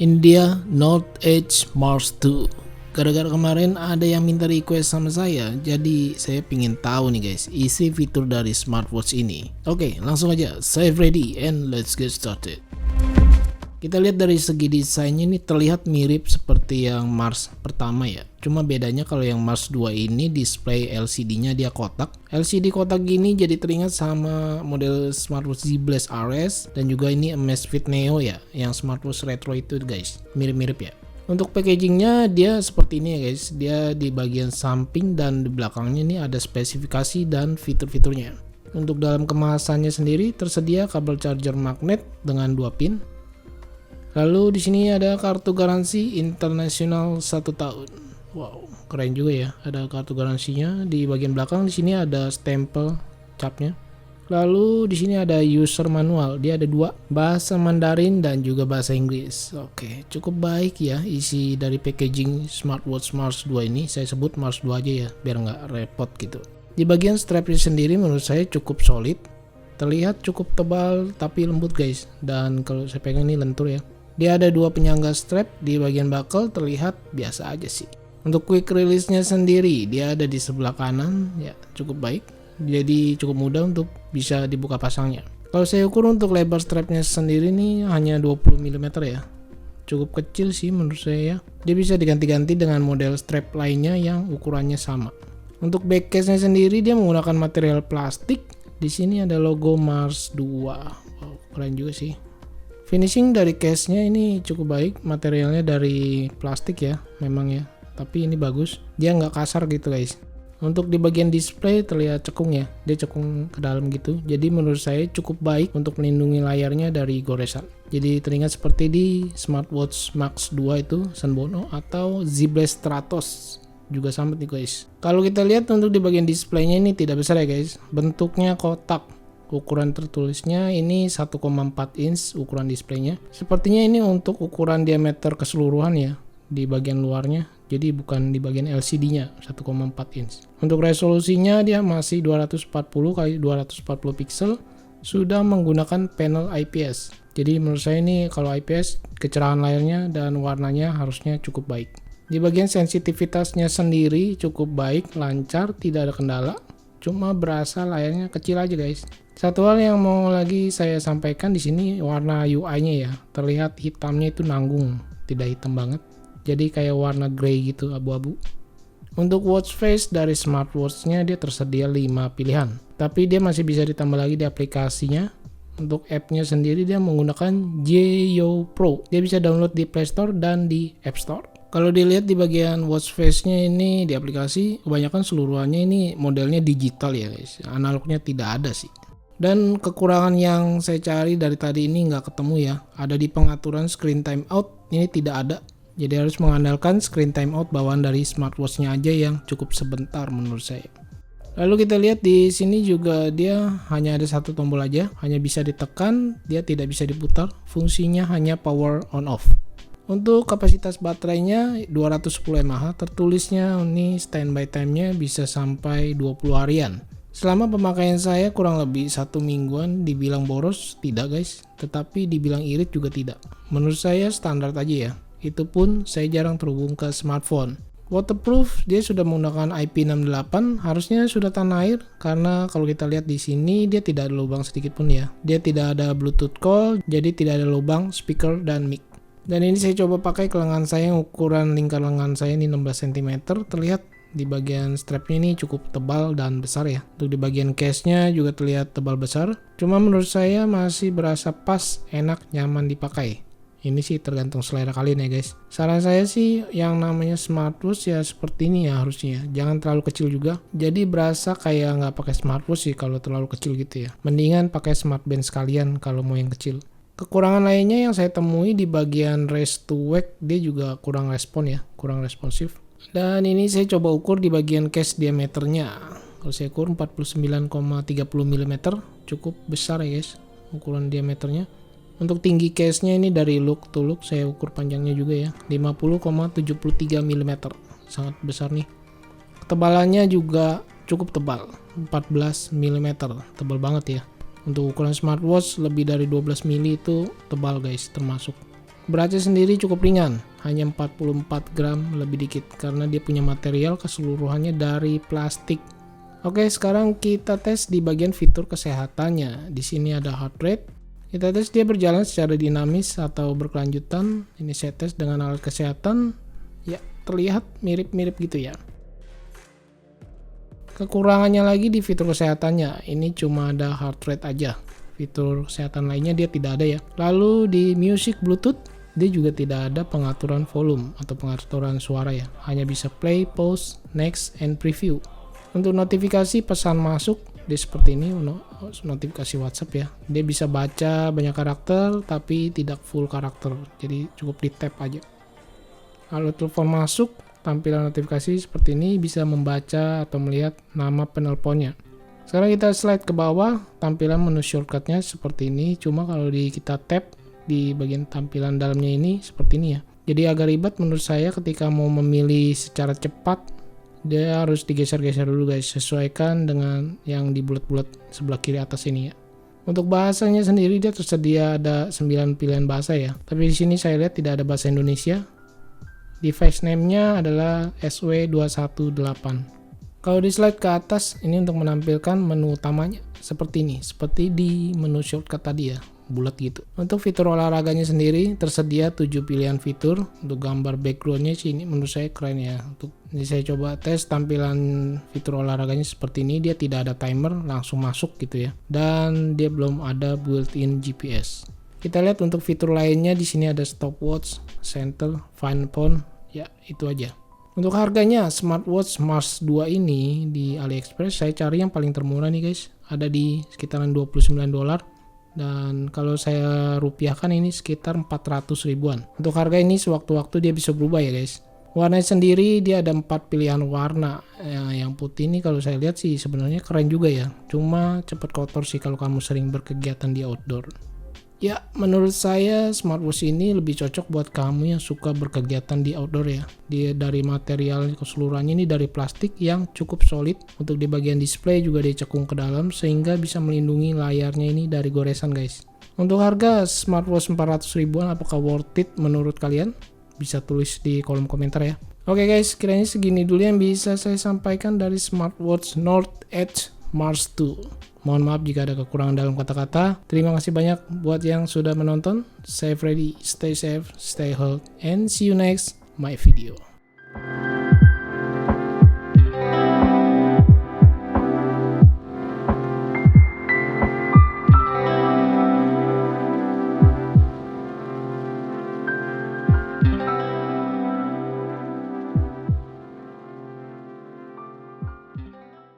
India Note Edge Mars 2. Gara-gara kemarin ada yang minta request sama saya, jadi saya pingin tahu nih guys, isi fitur dari smartwatch ini. Oke, langsung aja, save ready and let's get started. Kita lihat dari segi desainnya ini terlihat mirip seperti yang Mars pertama ya. Cuma bedanya kalau yang Mars 2 ini display LCD-nya dia kotak. LCD kotak gini jadi teringat sama model smartwatch Z Blast RS dan juga ini Amazfit Neo ya, yang smartwatch retro itu guys. Mirip-mirip ya. Untuk packagingnya dia seperti ini ya guys. Dia di bagian samping dan di belakangnya ini ada spesifikasi dan fitur-fiturnya. Untuk dalam kemasannya sendiri tersedia kabel charger magnet dengan 2 pin. Lalu di sini ada kartu garansi internasional 1 tahun. Wow, keren juga ya. Ada kartu garansinya. Di bagian belakang di sini ada stempel capnya. Lalu di sini ada user manual. Dia ada 2, bahasa Mandarin dan juga bahasa Inggris. Oke, cukup baik ya isi dari packaging smartwatch Mars 2 ini. Saya sebut Mars 2 aja ya, biar nggak repot gitu. Di bagian strapnya sendiri menurut saya cukup solid. Terlihat cukup tebal tapi lembut guys. Dan kalau saya pegang ini lentur ya. Dia ada 2 penyangga strap, di bagian buckle terlihat biasa aja sih. Untuk quick release-nya sendiri, dia ada di sebelah kanan, ya cukup baik. Jadi cukup mudah untuk bisa dibuka pasangnya. Kalau saya ukur untuk lebar strapnya sendiri nih hanya 20 mm ya. Cukup kecil sih menurut saya ya. Dia bisa diganti-ganti dengan model strap lainnya yang ukurannya sama. Untuk back case-nya sendiri dia menggunakan material plastik. Di sini ada logo Mars 2. Wow, keren juga sih. Finishing dari case-nya ini cukup baik, materialnya dari plastik ya, memang ya. Tapi ini bagus, dia nggak kasar gitu guys. Untuk di bagian display terlihat cekung ya, dia cekung ke dalam gitu. Jadi menurut saya cukup baik untuk melindungi layarnya dari goresan. Jadi teringat seperti di smartwatch Max 2 itu, Sunbono atau Z Blast Stratos. Juga sama nih guys. Kalau kita lihat untuk di bagian displaynya ini tidak besar ya guys, bentuknya kotak. Ukuran tertulisnya ini 1,4 inch ukuran displaynya. Sepertinya ini untuk ukuran diameter keseluruhan ya di bagian luarnya. Jadi bukan di bagian LCD-nya 1,4 inch. Untuk resolusinya dia masih 240 x 240 pixel. Sudah menggunakan panel IPS. Jadi menurut saya ini kalau IPS kecerahan layarnya dan warnanya harusnya cukup baik. Di bagian sensitivitasnya sendiri cukup baik, lancar, tidak ada kendala. Cuma berasa layarnya kecil aja guys. Satu hal yang mau lagi saya sampaikan di sini warna UI-nya ya. Terlihat hitamnya itu nanggung, tidak hitam banget. Jadi kayak warna grey gitu, abu-abu. Untuk watch face dari smartwatch-nya dia tersedia 5 pilihan. Tapi dia masih bisa ditambah lagi di aplikasinya. Untuk app-nya sendiri dia menggunakan JYO Pro. Dia bisa download di Play Store dan di App Store. Kalau dilihat di bagian watch face-nya ini di aplikasi, kebanyakan seluruhannya ini modelnya digital ya guys. Analognya tidak ada sih. Dan kekurangan yang saya cari dari tadi ini nggak ketemu ya. Ada di pengaturan screen time out, ini tidak ada. Jadi harus mengandalkan screen time out bawaan dari smartwatch-nya aja yang cukup sebentar menurut saya. Lalu kita lihat di sini juga dia hanya ada 1 tombol aja, hanya bisa ditekan, dia tidak bisa diputar. Fungsinya hanya power on off. Untuk kapasitas baterainya 210 mAh, tertulisnya ini standby time-nya bisa sampai 20 harian. Selama pemakaian saya kurang lebih 1 mingguan, dibilang boros tidak guys, tetapi dibilang irit juga tidak. Menurut saya standar aja ya, itu pun saya jarang terhubung ke smartphone. Waterproof dia sudah menggunakan IP68, harusnya sudah tahan air karena kalau kita lihat di sini dia tidak ada lubang sedikit pun ya. Dia tidak ada Bluetooth call, jadi tidak ada lubang speaker dan mic. Dan ini saya coba pakai ke lengan saya, ukuran lingkar lengan saya ini 16 cm, terlihat di bagian strapnya ini cukup tebal dan besar ya. Untuk di bagian case-nya juga terlihat tebal besar. Cuma menurut saya masih berasa pas, enak, nyaman dipakai. Ini sih tergantung selera kalian ya guys. Saran saya sih yang namanya smartwatch ya seperti ini ya harusnya. Jangan terlalu kecil juga. Jadi berasa kayak nggak pakai smartwatch sih kalau terlalu kecil gitu ya. Mendingan pakai smartband sekalian kalau mau yang kecil. Kekurangan lainnya yang saya temui di bagian raise to wake, dia juga kurang respon ya, kurang responsif. Dan ini saya coba ukur di bagian case diameternya. Kalau saya ukur 49,30 mm, cukup besar ya guys ukuran diameternya. Untuk tinggi case-nya ini dari look to look saya ukur panjangnya juga ya, 50,73 mm, sangat besar nih. Ketebalannya juga cukup tebal, 14 mm, tebal banget ya. Untuk ukuran smartwatch lebih dari 12 mili itu tebal guys termasuk. Beratnya sendiri cukup ringan, hanya 44 gram lebih dikit karena dia punya material keseluruhannya dari plastik. Oke, sekarang kita tes di bagian fitur kesehatannya. Di sini ada heart rate. Kita tes dia berjalan secara dinamis atau berkelanjutan. Ini saya tes dengan alat kesehatan. Ya, terlihat mirip-mirip gitu ya. Kekurangannya lagi di fitur kesehatannya, ini cuma ada heart rate aja. Fitur kesehatan lainnya dia tidak ada ya. Lalu di music bluetooth, dia juga tidak ada pengaturan volume atau pengaturan suara ya. Hanya bisa play, pause, next, and preview. Untuk notifikasi pesan masuk, dia seperti ini, notifikasi WhatsApp ya. Dia bisa baca banyak karakter, tapi tidak full karakter. Jadi cukup di tap aja. Lalu telepon masuk, tampilan notifikasi seperti ini, bisa membaca atau melihat nama penelponnya. Sekarang kita slide ke bawah, tampilan menu shortcutnya seperti ini. Cuma kalau kita tap di bagian tampilan dalamnya ini seperti ini ya. Jadi agak ribet menurut saya ketika mau memilih secara cepat. Dia harus digeser-geser dulu guys, sesuaikan dengan yang di bulat-bulat sebelah kiri atas ini ya. Untuk bahasanya sendiri dia tersedia ada 9 pilihan bahasa ya. Tapi di sini saya lihat tidak ada bahasa Indonesia. Device name-nya adalah SW218. Kalau di slide ke atas, ini untuk menampilkan menu utamanya seperti ini, seperti di menu shortcut tadi ya, bulat gitu. Untuk fitur olahraganya sendiri tersedia 7 pilihan fitur. Untuk gambar background-nya sih ini menurut saya keren ya. Ini saya coba tes tampilan fitur olahraganya seperti ini, dia tidak ada timer, langsung masuk gitu ya. Dan dia belum ada built-in GPS. Kita lihat untuk fitur lainnya di sini ada stopwatch, center, find phone, ya itu aja. Untuk harganya smartwatch Mars 2 ini di AliExpress saya cari yang paling termurah nih guys, ada di sekitaran $29. Dan kalau saya rupiahkan ini sekitar 400 ribuan. Untuk harga ini sewaktu-waktu dia bisa berubah ya guys. Warnanya sendiri dia ada 4 pilihan warna. Yang putih ini kalau saya lihat sih sebenarnya keren juga ya. Cuma cepat kotor sih kalau kamu sering berkegiatan di outdoor. Ya, menurut saya smartwatch ini lebih cocok buat kamu yang suka berkegiatan di outdoor ya. Dia dari material keseluruhannya ini dari plastik yang cukup solid. Untuk di bagian display juga dia cekung ke dalam sehingga bisa melindungi layarnya ini dari goresan guys. Untuk harga smartwatch 400 ribuan apakah worth it menurut kalian? Bisa tulis di kolom komentar ya. Oke guys, kiranya segini dulu yang bisa saya sampaikan dari smartwatch North Edge Mars 2. Mohon maaf jika ada kekurangan dalam kata-kata. Terima kasih banyak buat yang sudah menonton. Stay ready, stay safe, stay healthy, and see you next my video.